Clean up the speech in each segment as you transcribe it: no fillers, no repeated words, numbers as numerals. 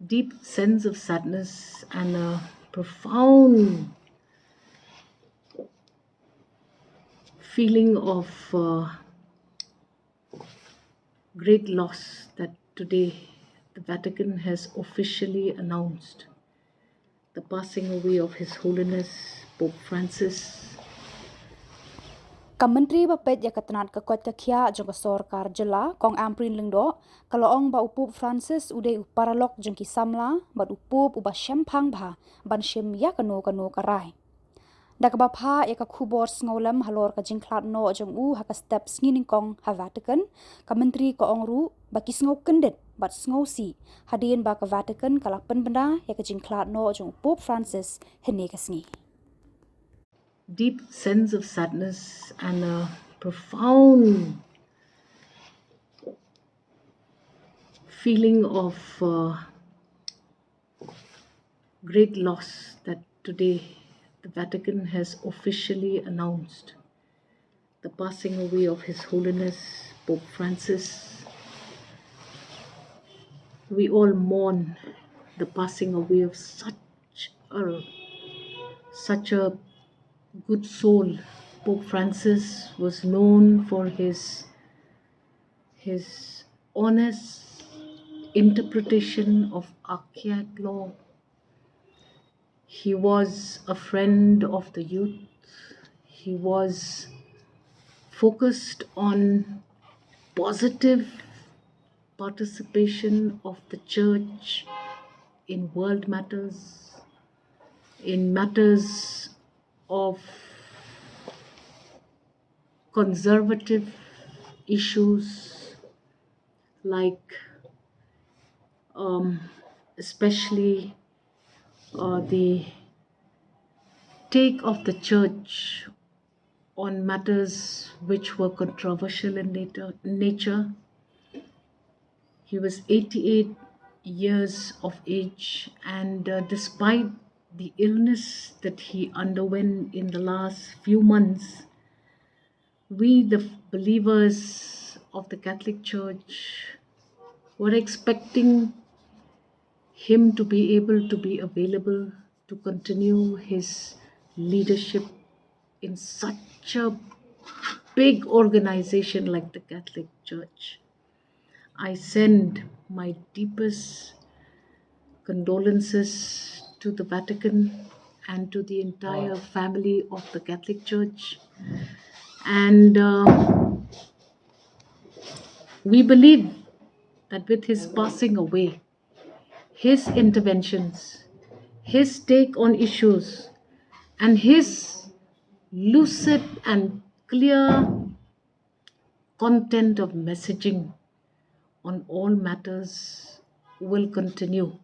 deep sense of sadness and a profound feeling of great loss that today the Vatican has officially announced the passing away of His Holiness Pope Francis. Kementeri Bapet ya ketenat kekuat kekia jong Khuborjylla kong amprin lengdo kalau ong ba upup Francis ude paralok jong ki Samla ba upup uba syempang ba ban syem ya kanu karai. Dak bapha ya ka Khubor ngaulam halor ka jingklat no jong ha ka step sngin kong ha Vatican kementeri ko ong ru ba ki ngau kendet bat ngau si hadin ba ka Vatican kala pen benda ya ka jingklat no jong Pope Francis hene ka sngi. Deep sense of sadness and a profound feeling of great loss that today the Vatican has officially announced the passing away of His Holiness Pope Francis. We all mourn the passing away of such a good soul. Pope Francis was known for his honest interpretation of archaic law. He was a friend of the youth. He was focused on positive participation of the church in world matters, in matters of conservative issues like especially the take of the church on matters which were controversial in nature. He was 88 years of age, and despite the illness that he underwent in the last few months, we, the believers of the Catholic Church, were expecting him to be able to be available to continue his leadership in such a big organization like the Catholic Church. I send my deepest condolences to the Vatican and to the entire family of the Catholic Church. And we believe that with his passing away, his interventions, his take on issues, and his lucid and clear content of messaging on all matters will continue.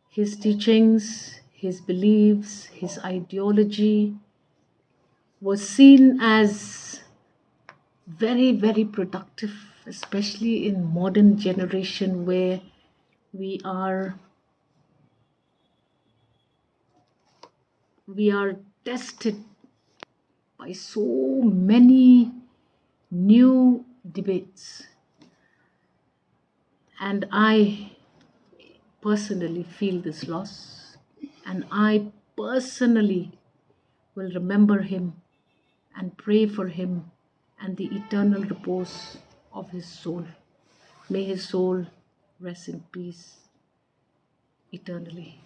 His teachings, his beliefs, his ideology was seen as very, very productive, especially in modern generation where we are tested by so many new debates. And I personally feel this loss, and I personally will remember him and pray for him and the eternal repose of his soul. May his soul rest in peace eternally.